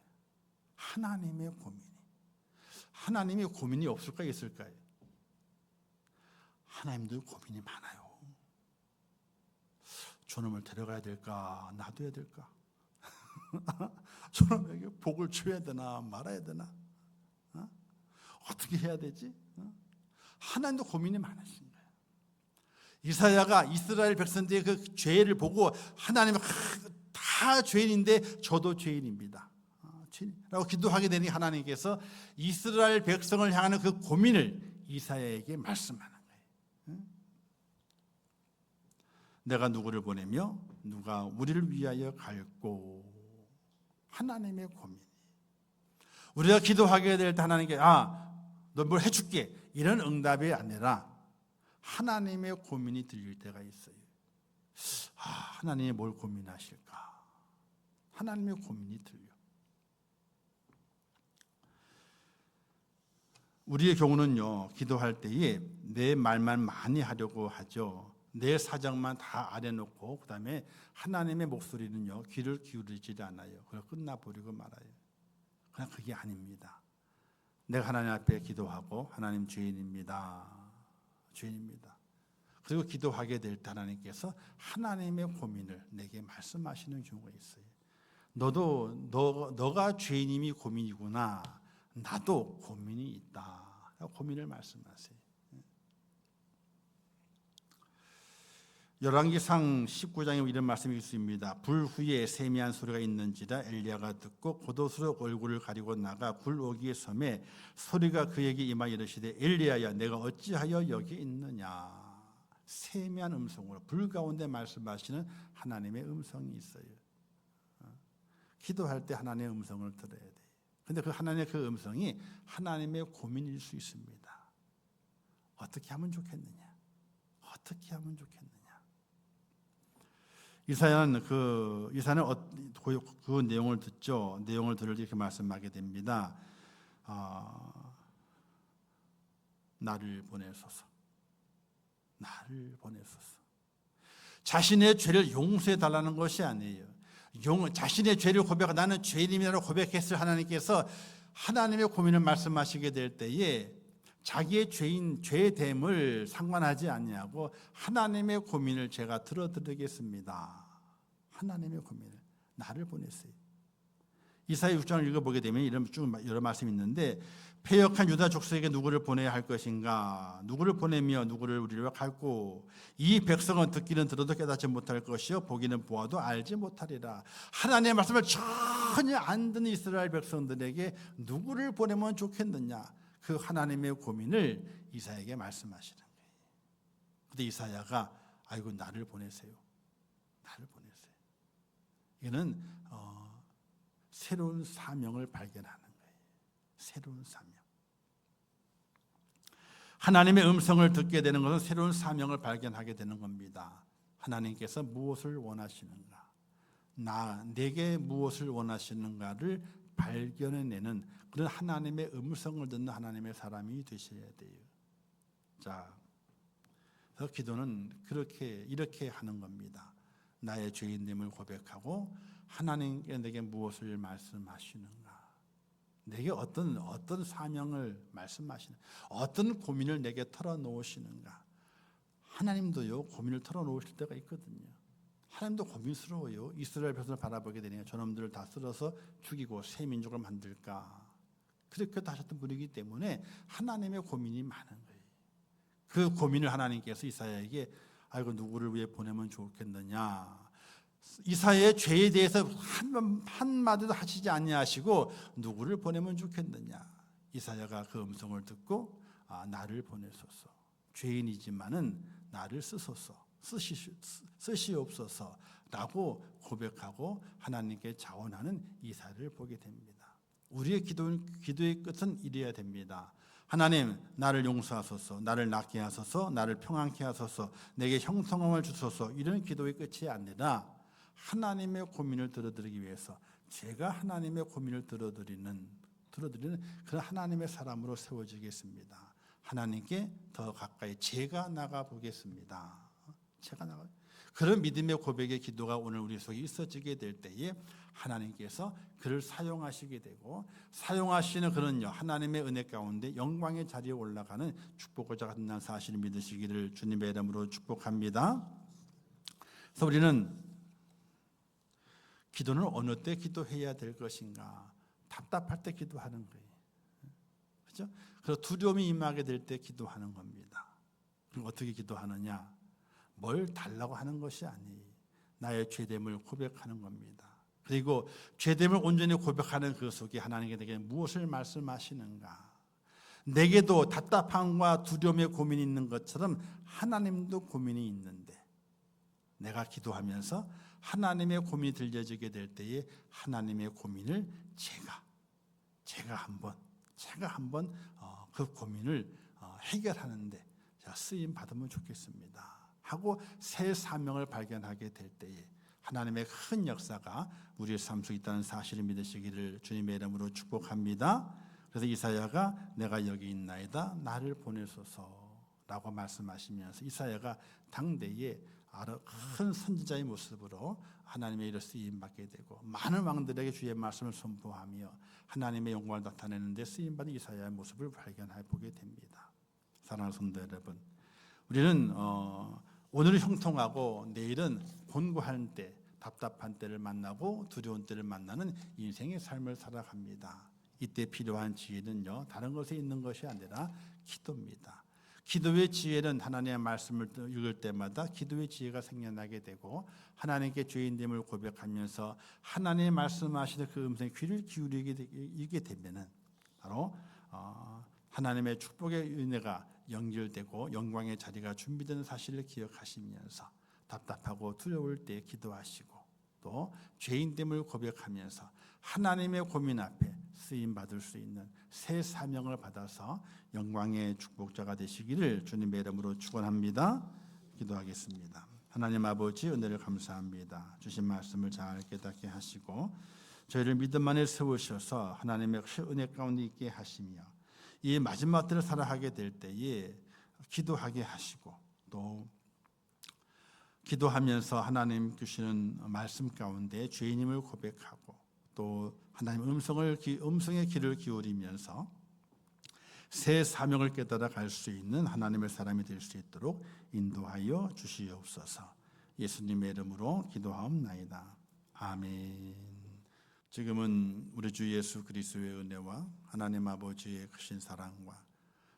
하나님이 고민이 없을까 있을까요? 하나님도 고민이 많아요. 저놈을 데려가야 될까? 놔둬야 될까? 저놈에게 복을 줘야 되나 말아야 되나? 어떻게 해야 되지? 하나님도 고민이 많으신 거예요. 이사야가 이스라엘 백성들의 그 죄를 보고 하나님은 다 죄인인데 저도 죄인입니다 라고 기도하게 되니 하나님께서 이스라엘 백성을 향하는 그 고민을 이사야에게 말씀하는 거예요. 내가 누구를 보내며 누가 우리를 위하여 갈고. 하나님의 고민. 우리가 기도하게 될 때 하나님께 너 뭘 해줄게 이런 응답이 아니라 하나님의 고민이 들릴 때가 있어요. 하나님이 뭘 고민하실까? 하나님의 고민이 들려. 우리의 경우는요, 기도할 때에 내 말만 많이 하려고 하죠. 내 사정만 다 아래놓고 그 다음에 하나님의 목소리는요, 귀를 기울이지 않아요. 그래서 끝나버리고 말아요. 그냥 그게 아닙니다. 내가 하나님 앞에 기도하고 하나님 죄인입니다. 죄인입니다. 그리고 기도하게 될 때 하나님께서 하나님의 고민을 내게 말씀하시는 경우가 있어요. 너가 죄인임이 고민이구나. 나도 고민이 있다. 고민을 말씀하세요. 열왕기상 19장에 이런 말씀이 있습니다. 불 후에 세미한 소리가 있는지라 엘리야가 듣고 겉옷으로 얼굴을 가리고 나가 굴오기의 섬에 소리가 그에게 임하여 이르시되 엘리야야 내가 어찌하여 여기 있느냐. 세미한 음성으로 불 가운데 말씀하시는 하나님의 음성이 있어요. 기도할 때 하나님의 음성을 들어야 돼요. 그런데 그 하나님의 그 음성이 하나님의 고민일 수 있습니다. 어떻게 하면 좋겠느냐. 어떻게 하면 좋겠느냐. 이사야는 그 내용을 듣죠. 내용을 들을 때 이렇게 말씀하게 됩니다. 나를 보내소서. 나를 보내소서. 자신의 죄를 용서해 달라는 것이 아니에요. 자신의 죄를 고백하고 나는 죄인이라고 고백했을 하나님께서 하나님의 고민을 말씀하시게 될 때에 자기의 죄됨을 상관하지 아니하고 하나님의 고민을 제가 들어드리겠습니다. 하나님의 고민을 나를 보냈어요. 이사야 6장을 읽어보게 되면 이런 여러 말씀이 있는데 패역한 유다 족속에게 누구를 보내야 할 것인가? 누구를 보내며 누구를 우리로 갈고 이 백성은 듣기는 들어도 깨닫지 못할 것이요 보기는 보아도 알지 못하리라. 하나님의 말씀을 전혀 안 듣는 이스라엘 백성들에게 누구를 보내면 좋겠느냐? 그 하나님의 고민을 이사야에게 말씀하시는 거예요. 그런데 이사야가 아이고 나를 보내세요. 나를 보내세요. 이거는 새로운 사명을 발견하는 거예요. 새로운 사명. 하나님의 음성을 듣게 되는 것은 새로운 사명을 발견하게 되는 겁니다. 하나님께서 무엇을 원하시는가? 내게 무엇을 원하시는가를 발견해내는 그런 하나님의 음성을 듣는 하나님의 사람이 되셔야 돼요. 자, 그래서 기도는 이렇게 하는 겁니다. 나의 죄인됨을 고백하고 하나님께 내게 무엇을 말씀하시는가? 내게 어떤 사명을 말씀하시는, 어떤 고민을 내게 털어놓으시는가? 하나님도요 고민을 털어놓으실 때가 있거든요. 하나님도 고민스러워요. 이스라엘 백성을 바라보게 되네요. 저놈들을 다 쓸어서 죽이고 새 민족을 만들까? 그렇게 하셨던 분이기 때문에 하나님의 고민이 많은 거예요. 그 고민을 하나님께서 이사야에게 아이고 누구를 위해 보내면 좋겠느냐. 이사야의 죄에 대해서 한마디도 하시지 아니하시고 누구를 보내면 좋겠느냐. 이사야가 그 음성을 듣고 나를 보내소서. 죄인이지만은 나를 쓰시옵소서라고 고백하고 하나님께 자원하는 이사야를 보게 됩니다. 우리의 기도의 끝은 이래야 됩니다. 하나님 나를 용서하소서, 나를 낫게 하소서, 나를 평안케 하소서, 내게 형통함을 주소서. 이런 기도의 끝이 아니라 하나님의 고민을 들어드리기 위해서 제가 하나님의 고민을 들어드리는 그런 하나님의 사람으로 세워지겠습니다. 하나님께 더 가까이 제가 나가 보겠습니다. 그런 믿음의 고백의 기도가 오늘 우리 속에 있어지게 될 때에 하나님께서 그를 사용하시게 되고 사용하시는 그런요 하나님의 은혜 가운데 영광의 자리에 올라가는 축복과 같은 사실을 믿으시기를 주님의 이름으로 축복합니다. 그래서 우리는 기도는 어느 때 기도해야 될 것인가? 답답할 때 기도하는 거예요. 그렇죠? 그래서 두려움이 임하게 될 때 기도하는 겁니다. 그럼 어떻게 기도하느냐? 뭘 달라고 하는 것이 아니에요. 나의 죄됨을 고백하는 겁니다. 그리고 죄됨을 온전히 고백하는 그 속에 하나님께 내게 무엇을 말씀하시는가? 내게도 답답함과 두려움의 고민이 있는 것처럼 하나님도 고민이 있는데 내가 기도하면서 하나님의 고민이 들려지게 될 때에 하나님의 고민을 제가 한번 그 고민을 해결하는데 쓰임 받으면 좋겠습니다 하고 새 사명을 발견하게 될 때에 하나님의 큰 역사가 우리의 삶 속에 있다는 사실을 믿으시기를 주님의 이름으로 축복합니다. 그래서 이사야가 내가 여기 있나이다 나를 보내소서라고 말씀하시면서 이사야가 당대에 큰 선지자의 모습으로 하나님의 일을 쓰임받게 되고 많은 왕들에게 주의 말씀을 선포하며 하나님의 영광을 나타내는 데 쓰임받은 이사야의 모습을 발견해 보게 됩니다. 사랑하는 성도 여러분, 우리는 오늘은 형통하고 내일은 곤고한 때, 답답한 때를 만나고 두려운 때를 만나는 인생의 삶을 살아갑니다. 이때 필요한 지혜는요, 다른 것에 있는 것이 아니라 기도입니다. 기도의 지혜는 하나님의 말씀을 읽을 때마다 기도의 지혜가 생겨나게 되고 하나님께 죄인됨을 고백하면서 하나님의 말씀하시는 그 음성에 귀를 기울이게 되면은 바로 하나님의 축복의 은혜가 연결되고 영광의 자리가 준비되는 사실을 기억하시면서 답답하고 두려울 때 기도하시고 또 죄인됨을 고백하면서 하나님의 고민 앞에 쓰임받을 수 있는 새 사명을 받아서 영광의 축복자가 되시기를 주님의 이름으로 축원합니다. 기도하겠습니다. 하나님 아버지 은혜를 감사합니다. 주신 말씀을 잘 깨닫게 하시고 저희를 믿음 안에 세우셔서 하나님의 은혜 가운데 있게 하시며 이 마지막 때를 살아가게 될 때에 기도하게 하시고 또 기도하면서 하나님 주시는 말씀 가운데 죄인임을 고백하고 또 하나님의 음성의 귀를 기울이면서 새 사명을 깨달아 갈 수 있는 하나님의 사람이 될 수 있도록 인도하여 주시옵소서. 예수님의 이름으로 기도하옵나이다. 아멘. 지금은 우리 주 예수 그리스도의 은혜와 하나님 아버지의 크신 사랑과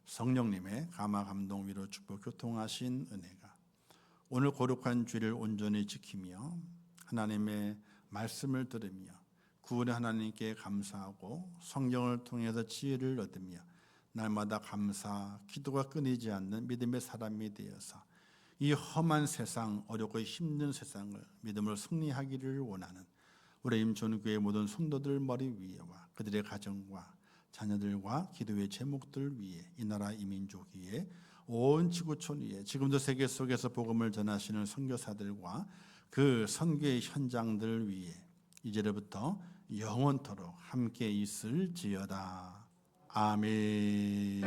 성령님의 감화 감동 위로 축복 교통하신 은혜가 오늘 거룩한 주를 온전히 지키며 하나님의 말씀을 들으며 구원의 하나님께 감사하고 성령을 통해서 지혜를 얻으며 날마다 감사, 기도가 끊이지 않는 믿음의 사람이 되어서 이 험한 세상, 어렵고 힘든 세상을 믿음으로 승리하기를 원하는 우리 임촌교회 모든 성도들 머리 위에와 그들의 가정과 자녀들과 기도의 제목들 위에 이 나라 이민족 위에 온 지구촌 위에 지금도 세계 속에서 복음을 전하시는 선교사들과 그 선교의 현장들 위에 이제부터 영원토록 함께 있을지어다. 아멘.